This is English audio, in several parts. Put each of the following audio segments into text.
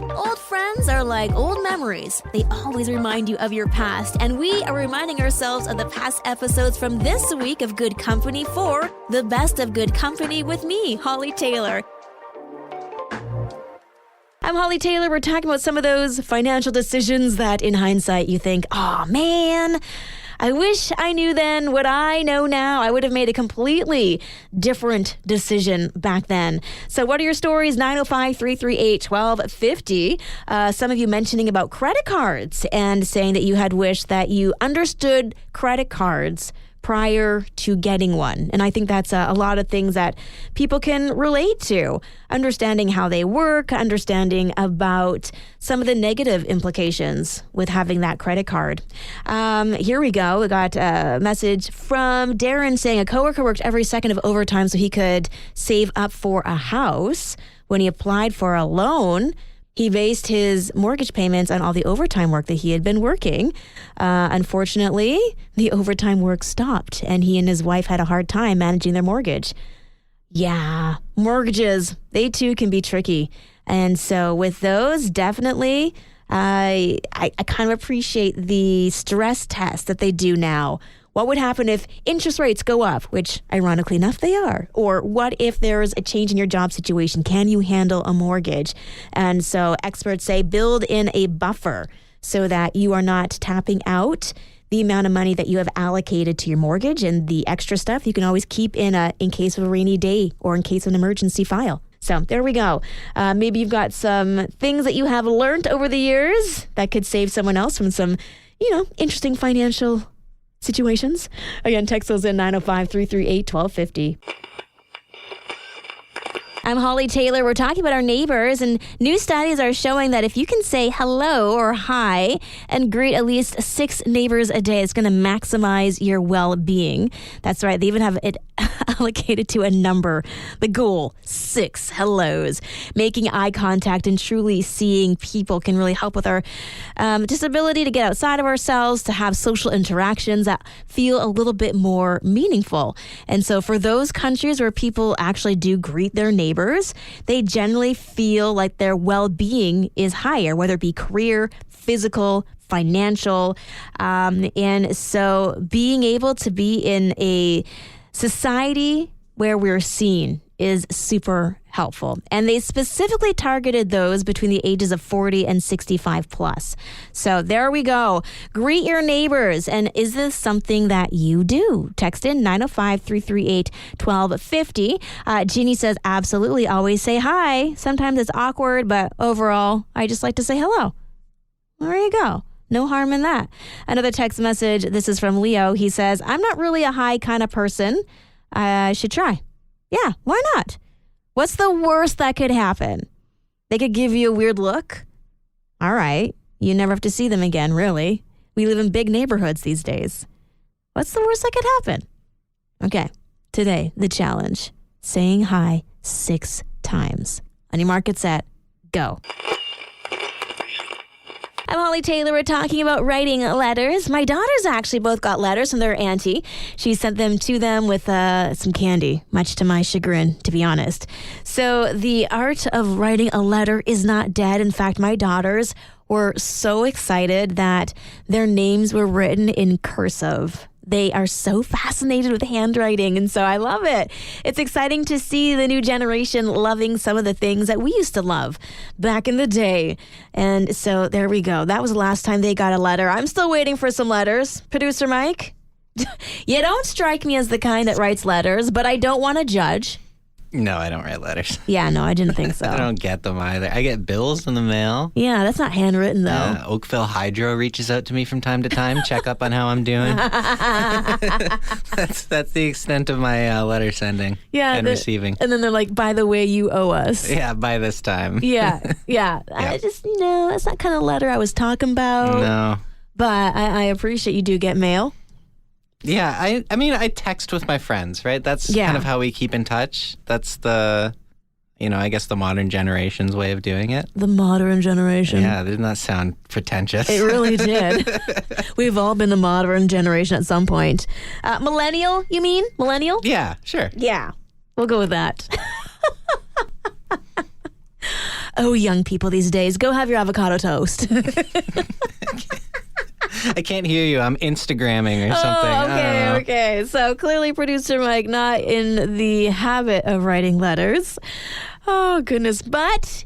Old friends are like old memories. They always remind you of your past, and we are reminding ourselves of the past episodes from this week of Good Company for the best of Good Company with me, Hollie Taylor. I'm Hollie Taylor. We're talking about some of those financial decisions that in hindsight you think, oh man, I wish I knew then what I know now. I would have made a completely different decision back then. So what are your stories? 905-338-1250. Some of you mentioning about credit cards and saying that you had wished that you understood credit cards prior to getting one. And I think that's a lot of things that people can relate to. Understanding how they work, understanding about some of the negative implications with having that credit card. Here we go. We got a message from Darren saying a coworker worked every second of overtime so he could save up for a house. When he applied for a loan, he based his mortgage payments on all the overtime work that he had been working. Unfortunately, the overtime work stopped, and he and his wife had a hard time managing their mortgage. Yeah, mortgages, they too can be tricky. And so with those, definitely, I kind of appreciate the stress test that they do now. What would happen if interest rates go up, which ironically enough they are? Or what if there's a change in your job situation? Can you handle a mortgage? And so experts say build in a buffer so that you are not tapping out the amount of money that you have allocated to your mortgage, and the extra stuff you can always keep in case of a rainy day or in case of an emergency file. So there we go. Maybe you've got some things that you have learned over the years that could save someone else from some, interesting financial situations. Again, text those in 905-338-1250. I'm Hollie Taylor. We're talking about our neighbors, and new studies are showing that if you can say hello or hi and greet at least 6 neighbors a day, it's going to maximize your well-being. That's right. They even have it allocated to a number. The goal, 6 hellos. Making eye contact and truly seeing people can really help with our disability to get outside of ourselves, to have social interactions that feel a little bit more meaningful. And so for those countries where people actually do greet their neighbors, they generally feel like their well-being is higher, whether it be career, physical, financial. And so being able to be in a society where we're seen is super helpful. And they specifically targeted those between the ages of 40 and 65 plus. So there we go. Greet your neighbors. And is this something that you do? Text in 905-338-1250. Jeannie says, absolutely, always say hi. Sometimes it's awkward, but overall, I just like to say hello. There you go. No harm in that. Another text message. This is from Leo. He says, I'm not really a hi kind of person. I should try. Yeah, why not? What's the worst that could happen? They could give you a weird look. All right. You never have to see them again, really. We live in big neighborhoods these days. What's the worst that could happen? Okay. Today, the challenge. Saying hi 6 times. On your mark, get set, go. I'm Hollie Taylor. We're talking about writing letters. My daughters actually both got letters from their auntie. She sent them to them with some candy, much to my chagrin, to be honest. So the art of writing a letter is not dead. In fact, my daughters were so excited that their names were written in cursive. They are so fascinated with handwriting, and so I love it. It's exciting to see the new generation loving some of the things that we used to love back in the day. And so there we go. That was the last time they got a letter. I'm still waiting for some letters. Producer Mike, you don't strike me as the kind that writes letters, but I don't want to judge. No, I don't write letters. Yeah, no, I didn't think so. I don't get them either. I get bills in the mail. Yeah, that's not handwritten, though. Oakville Hydro reaches out to me from time to time, check up on how I'm doing. That's the extent of my letter sending and receiving. And then they're like, by the way, you owe us. Yeah, by this time. Yeah. Yep. I just, that's not kind of letter I was talking about. No. But I appreciate you do get mail. Yeah, I mean, I text with my friends, right? That's kind of how we keep in touch. That's the, I guess the modern generation's way of doing it. The modern generation. Yeah, didn't that sound pretentious? It really did. We've all been the modern generation at some point. Millennial, you mean? Millennial? Yeah, sure. Yeah, we'll go with that. Oh, young people these days, go have your avocado toast. I can't hear you. I'm Instagramming or something. Oh, okay. So clearly producer Mike not in the habit of writing letters. Oh, goodness. But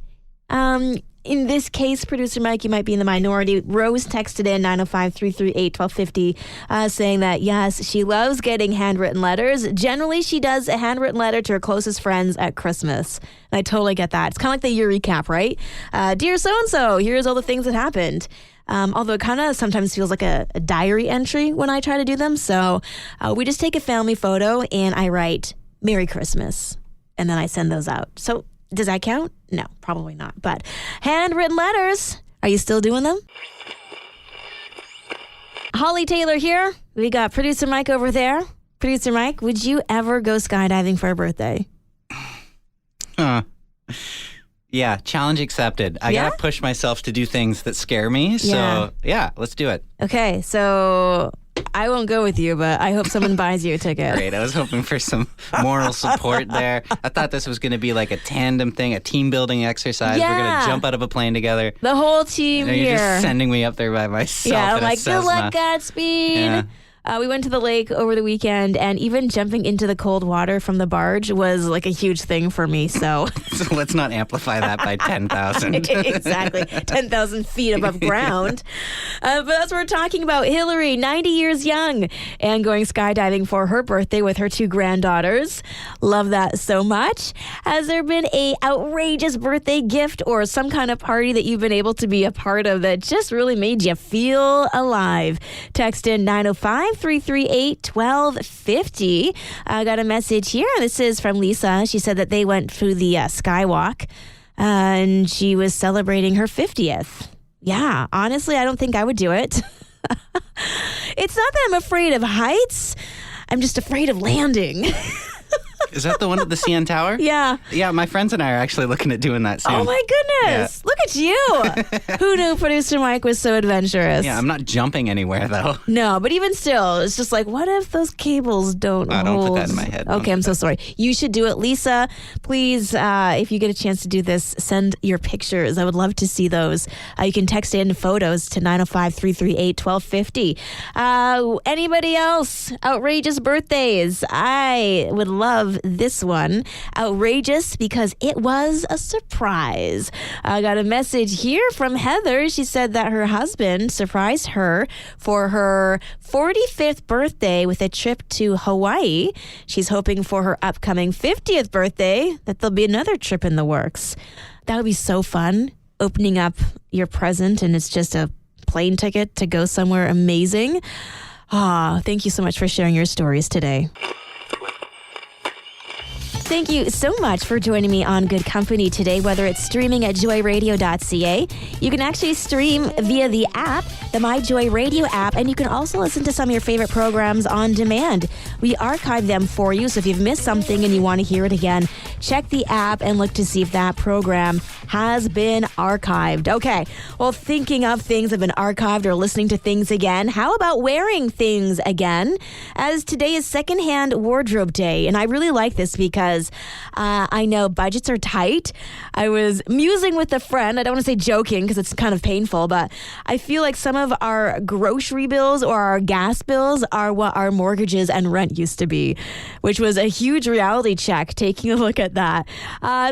in this case, producer Mike, you might be in the minority. Rose texted in 905-338-1250 saying that, yes, she loves getting handwritten letters. Generally, she does a handwritten letter to her closest friends at Christmas. And I totally get that. It's kind of like the year recap, right? Dear so-and-so, here's all the things that happened. Although it kind of sometimes feels like a diary entry when I try to do them. So we just take a family photo and I write Merry Christmas. And then I send those out. So does that count? No, probably not. But handwritten letters, are you still doing them? Hollie Taylor here. We got producer Mike over there. Producer Mike, would you ever go skydiving for a birthday? Yeah, challenge accepted. I gotta push myself to do things that scare me. So yeah, let's do it. Okay, so I won't go with you, but I hope someone buys you a ticket. Great. I was hoping for some moral support there. I thought this was going to be like a tandem thing, a team building exercise. Yeah. We're going to jump out of a plane together. The whole team You're here. just sending me up there by myself. Yeah, I'm in a like, good Cessna. luck, Godspeed. Yeah. We went to the lake over the weekend, and even jumping into the cold water from the barge was like a huge thing for me. So let's not amplify that by 10,000. Exactly, 10,000 feet above ground. But that's what we're talking about. Hillary, 90 years young, and going skydiving for her birthday with her 2 granddaughters. Love that so much. Has there been a outrageous birthday gift or some kind of party that you've been able to be a part of that just really made you feel alive? Text in 905-338-1250. I got a message here. This is from Lisa. She said that they went through the skywalk and she was celebrating her 50th. Yeah, honestly, I don't think I would do it. It's not that I'm afraid of heights. I'm just afraid of landing. Is that the one at the CN Tower? Yeah. Yeah, my friends and I are actually looking at doing that soon. Oh my goodness. Look at you. Who knew producer Mike was so adventurous? Yeah, I'm not jumping anywhere though. No, but even still, it's just like, what if those cables don't hold? Don't put that in my head. Okay, I'm so sorry. You should do it. Lisa, please, if you get a chance to do this, send your pictures. I would love to see those. You can text in photos to 905-338-1250. Anybody else? Outrageous birthdays. I would love this one. Outrageous because it was a surprise. I got a message here from Heather. She said that her husband surprised her for her 45th birthday with a trip to Hawaii. She's hoping for her upcoming 50th birthday that there'll be another trip in the works. That would be so fun, opening up your present and it's just a plane ticket to go somewhere amazing. Thank you so much for sharing your stories today. Thank you so much for joining me on Good Company today, whether it's streaming at joyradio.ca. You can actually stream via the app, the My Joy Radio app, and you can also listen to some of your favorite programs on demand. We archive them for you, so if you've missed something and you want to hear it again, check the app and look to see if that program has been archived. Okay, well, thinking of things that have been archived or listening to things again, how about wearing things again? As today is secondhand wardrobe day, and I really like this because I know budgets are tight. I was musing with a friend. I don't want to say joking because it's kind of painful, but I feel like some of our grocery bills or our gas bills are what our mortgages and rent used to be, which was a huge reality check taking a look at that.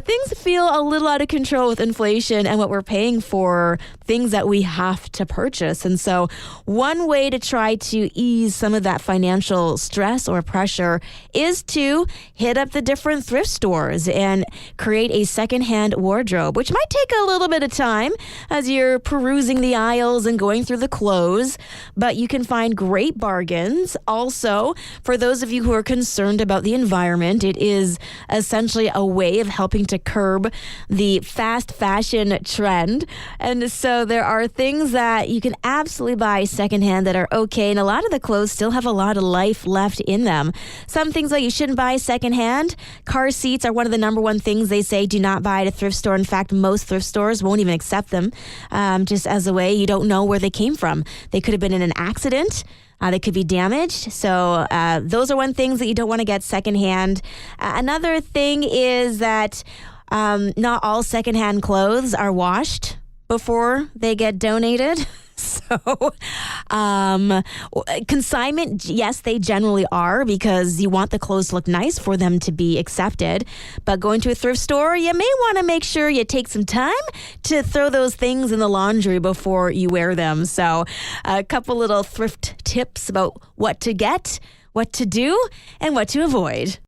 Things feel a little out of control with inflation and what we're paying for things that we have to purchase. And so one way to try to ease some of that financial stress or pressure is to hit up the different thrift stores and create a secondhand wardrobe, which might take a little bit of time as you're perusing the aisles and going through the clothes, but you can find great bargains. Also, for those of you who are concerned about the environment, it is essentially a way of helping to curb the fast fashion trend. And so there are things that you can absolutely buy secondhand that are okay, and a lot of the clothes still have a lot of life left in them. Some things that you shouldn't buy secondhand. Car seats are one of the number one things they say do not buy at a thrift store. In fact, most thrift stores won't even accept them, just as a way you don't know where they came from. They could have been in an accident. They could be damaged. So those are one things that you don't want to get secondhand. Another thing is that Not all secondhand clothes are washed before they get donated. So, consignment, yes, they generally are, because you want the clothes to look nice for them to be accepted. But going to a thrift store, you may want to make sure you take some time to throw those things in the laundry before you wear them. So, a couple little thrift tips about what to get, what to do, and what to avoid.